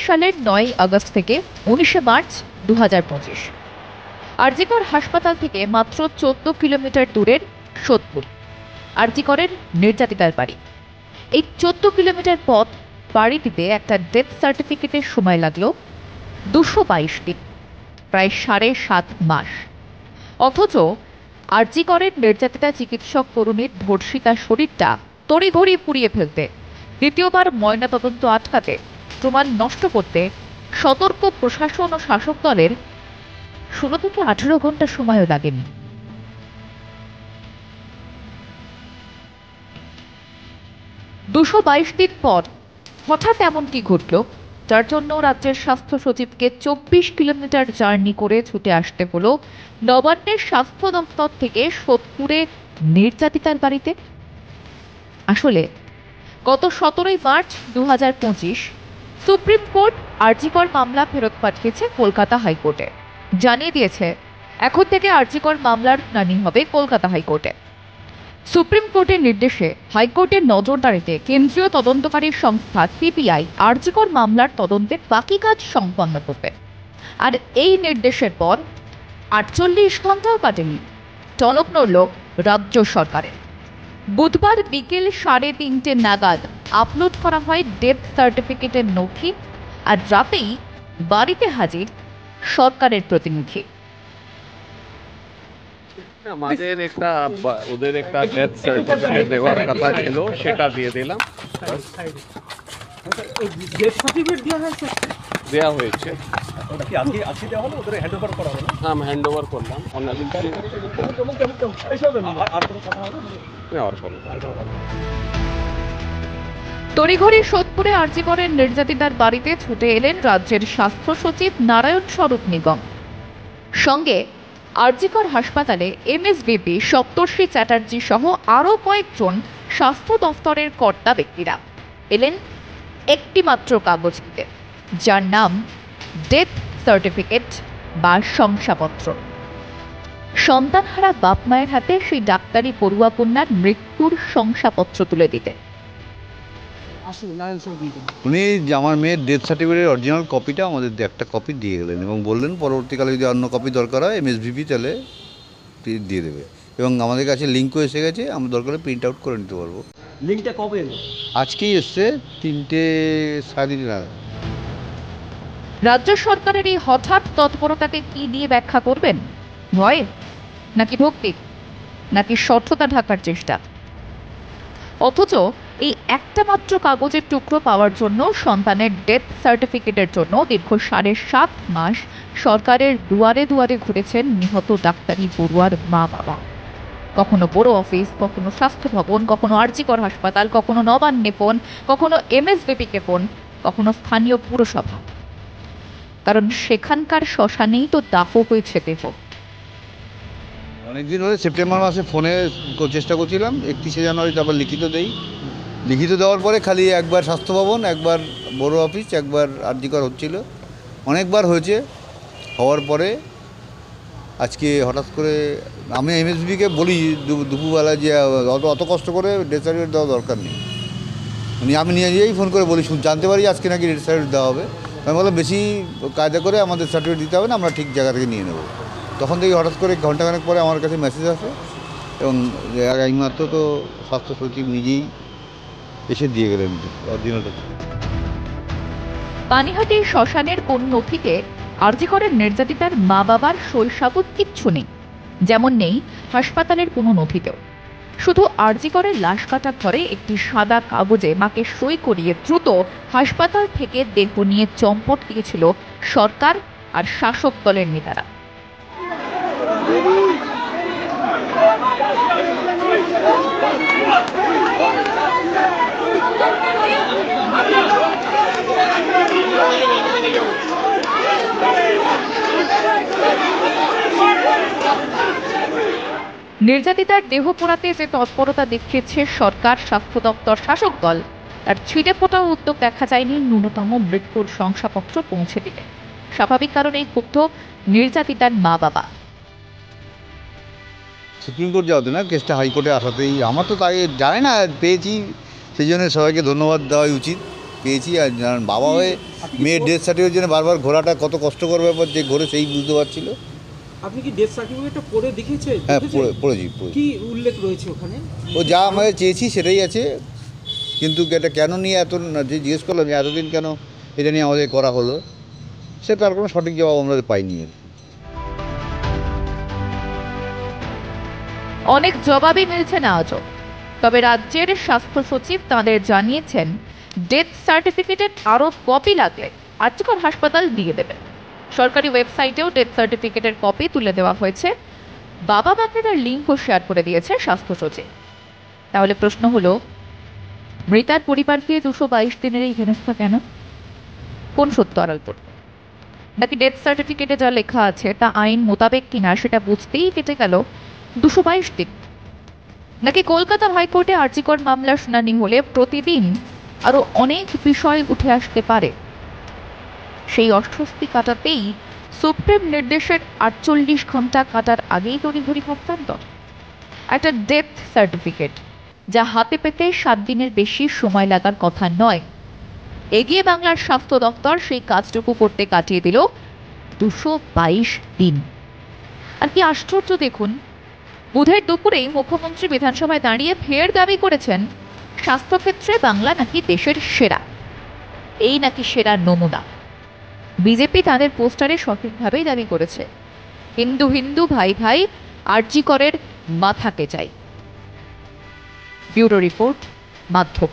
সালের ৯ আগস্ট থেকে ১৯ মার্চ ২০২৫ আর.জি. কর হাসপাতাল থেকে মাত্র ১৪ কিলোমিটার দূরের সোদপুর আর.জি. করের নির্যাতিতার বাড়ি। এই ১৪ কিলোমিটার পথ পাড়ি দিতে একটা ডেথ সার্টিফিকেটের সময় লাগলো ২২২ দিন, প্রায় ৭.৫ মাস। অথচ আর.জি. করের নির্যাতিতা চিকিৎসক তরুণীর ধর্ষিতা শরীরটা তড়িঘড়ি পুড়িয়ে ফেলতে, দ্বিতীয়বার ময়নাতদন্ত আটকাতে, প্রমাণ নষ্ট করতে সতর্ক প্রশাসন ও শাসক দলের ১৬ থেকে ১৮ ঘন্টা সময়ও লাগেনি। $222 দিন পর হঠাৎ এমন কি ঘটল, যার জন্য রাজ্যের স্বাস্থ্য সচিবকে ২৪ কিলোমিটার জার্নি করে ছুটে আসতে হলো নবান্নের স্বাস্থ্য দপ্তর থেকে সোদপুরে নির্যাতিতার বাড়িতে? আসলে গত ১৭ মার্চ ২০২৫ সুপ্রিম কোর্ট আর.জি. কর মামলা ফেরত পাঠিয়েছে কলকাতা হাইকোর্টে। জানিয়ে দিয়েছে এখন থেকে আর.জি. কর মামলার শুনানি হবে কলকাতা হাইকোর্টে। সুপ্রিম কোর্টের নির্দেশে হাইকোর্টের নজরদারিতে কেন্দ্রীয় তদন্তকারী সংস্থা সিবিআই আর.জি. কর মামলার তদন্তের বাকি কাজ সম্পন্ন করবে। আর এই নির্দেশের পর ৪৮ ঘন্টাও কাটেনি, টনক নড়ল রাজ্য সরকারের। বুধবার বিকেল ৩:৩০ নাগাদ আপলোড করা হয় ডেথ সার্টিফিকেটের নথি, আর রাতেই বাড়িতে হাজির সরকারের প্রতিনিধি। আমাদের ওদের একটা ডেথ সার্টিফিকেট দেওয়ার কথা ছিল, সেটা দিয়ে দিলাম। দেওয়া হয়েছে। হ্যাঁ, হ্যান্ড ওভার করলাম। তড়িঘড়ি সোদপুরে আর.জি. করের নির্যাতিতার বাড়িতে ছুটে এলেন রাজ্যের স্বাস্থ্য সচিব নারায়ণ স্বরূপ নিগম। সঙ্গে আর.জি. কর হাসপাতালে এমএসভিপি সপ্তর্ষি চ্যাটার্জি সহ আরও কয়েকজন স্বাস্থ্য দফতরের কর্তা ব্যক্তিরা এলেন একটি মাত্র কাগজ নিতে, যার নাম ডেথ সার্টিফিকেট বা শংসাপত্র। সন্তানহারা বাপ মায়ের হাতে সেই ডাক্তারি পড়ুয়া কন্যার মৃত্যুর শংসাপত্র তুলে দিতে উনি আমার মেয়ের ডেথ সার্টিফিকেটের অরিজিনাল কপিটা আমাদের একটা কপি দিয়ে গেলেন এবং বললেন পরবর্তীকালে যদি অন্য কপি দরকার হয় এমএসভিপি তাহলে দিয়ে দেবে, এবং আমাদের কাছে লিঙ্কও এসে গেছে, আমরা দরকারে প্রিন্ট আউট করে নিতে পারবো। লিঙ্কটা কবে এলো? আজকেই এসছে, 3:30 নাগাদ। রাজ্য সরকারের এই হঠাৎ তৎপরতাকে কি দিয়ে ব্যাখ্যা করবেন? ভয়, নাকি ভক্তি, নাকি স্বচ্ছতা ঢাকার চেষ্টা? অথচ এই একটা মাত্র কাগজের টুকরো পাওয়ার জন্য, সন্তানের ডেথ সার্টিফিকেটের জন্য দীর্ঘ ৭.৫ মাস সরকারের দুয়ারে দুয়ারে ঘুরেছেন নিহত ডাক্তারি পড়ুয়ার মা বাবা। কখনো বড় অফিস, কখনো স্বাস্থ্য ভবন, কখনো আর.জি. কর হাসপাতাল, কখনো নবান্নে ফোন, কখনো এমএসভিপিকে ফোন, কখনো স্থানীয় পুরসভা। কারণ সেখানকার শ্মশানেই তো দাহ হয়েছে দেহ। অনেকদিন ধরে সেপ্টেম্বর মাসে ফোনে চেষ্টা করছিলাম, 31শে জানুয়ারি তারপর লিখিত দেই। লিখিত দেওয়ার পরে খালি একবার স্বাস্থ্য ভবন, একবার বড় অফিস, একবার আর.জি. কর হচ্ছিল, অনেকবার হয়েছে। হওয়ার পরে আজকে হঠাৎ করে আমি এমএসভিকে বলি দুপুরবেলা যে অত কষ্ট করে ডেথ সার্টিফিকেট দেওয়া দরকার নেই। আমি নিজেই ফোন করে বলি, জানতে পারি আজকে নাকি ডেথ সার্টিফিকেট দেওয়া হবে। আমি বললাম বেশি কায়দা করে আমাদের সার্টিফিকেট দিতে হবে না, আমরা ঠিক জায়গা থেকে নিয়ে নেব। তখন থেকে হঠাৎ করে ঘন্টাখানেক পরে আমার কাছে মেসেজ আসে, এবং এইমাত্র তো স্বাস্থ্য সচিব নিজেই এসে দিয়ে গেলেন অরিজিনালটা। পানিহাটির শ্মশানের কোন নথিতে আর.জি. করের নির্যাতিতার মা বাবার শৈশবও কিচ্ছু নেই, যেমন নেই হাসপাতালের কোনো নথিতেও। শুধু আর.জি. করের লাশ কাটা ঘরে একটি সাদা কাগজে মাকে সই করিয়ে দ্রুত হাসপাতাল থেকে দেহ নিয়ে চম্পট দিয়েছিল সরকার আর শাসক দলের নেতারা। নির্যাতিতার দেহ পোড়াতে যে তৎপরতা দেখিয়েছে সরকার, স্বাস্থ্য দপ্তর, শাসক দল, তার ছিটে ফোটা উদ্যোগ দেখা যায়নি ন্যূনতম মৃত্যুর শংসাপত্র পৌঁছে দিতে। স্বাভাবিক কারণেই ক্ষুব্ধ নির্যাতিতার মা বাবা। সুপ্রিম কোর্ট যাওয়াতে না, কেসটা হাইকোর্টে আসাতেই আমার তো তাই জানে না পেয়েছি, সেই জন্য সবাইকে ধন্যবাদ দেওয়াই উচিত। পেয়েছি। আর জানান বাবা হয়ে মেয়ের ডেথ সার্টিফিকেটের জন্য বারবার ঘোরাটা কত কষ্টকর ব্যাপার, যে ঘোরে সেই বুঝতে পারছিল। আপনি কি ডেথ সার্টিফিকেটটা পড়ে দেখেছেন? হ্যাঁ, পড়েছি। কি উল্লেখ রয়েছে ওখানে? ও যা আমাদের চেয়েছি সেটাই আছে, কিন্তু এটা কেন নিয়ে এত যে জিজ্ঞেস করলাম যে এতদিন কেন এটা নিয়ে আমাদের করা হলো, সে তার কোনো সঠিক জবাব আমরা পাইনি। অনেক জবাবই মিলছে না আজও। তবে রাজ্যের স্বাস্থ্য সচিব তাঁদের জানিয়েছেন, ডেথ সার্টিফিকেটের আরও কপি লাগলে আর্যকর হাসপাতাল দিয়ে দেবে। সরকারি ওয়েবসাইটেও ডেথ সার্টিফিকেটের কপি তুলে দেওয়া হয়েছে। বাবা মাকে তার লিঙ্কও শেয়ার করে দিয়েছে স্বাস্থ্য সচিব। তাহলে প্রশ্ন হলো, মৃতার পরিবারকে 222 দিনের এই হেনস্থা কেন? কোন সত্য আড়াল করবে? নাকি ডেথ সার্টিফিকেটে যা লেখা আছে তা আইন মোতাবেক কিনা সেটা বুঝতেই কেটে গেল 222 দিন? নাকি কলকাতা হাইকোর্টে আরজিকর মামলার শুনানি হলে প্রতিদিন আরো অনেক বিষয় উঠে আসতে পারে? সেই অস্বস্তি কাটাতেই সুপ্রিম নির্দেশের 48 ঘন্টা কাটার আগেই তড়িঘড়ি হস্তান্তর। একটা ডেথ সার্টিফিকেট যা হাতে পেতে 7 দিনের বেশি সময় লাগার কথা নয়, এগিয়ে বাংলার স্বাস্থ্য দপ্তর সেই কাজটুকু করতে কাটিয়ে দিল 222 দিন। আর কি আশ্চর্য দেখুন, বুধের দুপুরেই মুখ্যমন্ত্রী বিধানসভায় দাঁড়িয়ে ফের দাবি করেছেন, স্বাস্থ্যক্ষেত্রে বাংলা নাকি দেশের সেরা, এই নাকি সেরা নমুনা। বিজেপি তাদের পোস্টারে সঠিকভাবেই দাবি করেছে, হিন্দু হিন্দু ভাই ভাই আরজি করের মাথাকে চাই। ব্যুরো রিপোর্ট, মাধ্যম।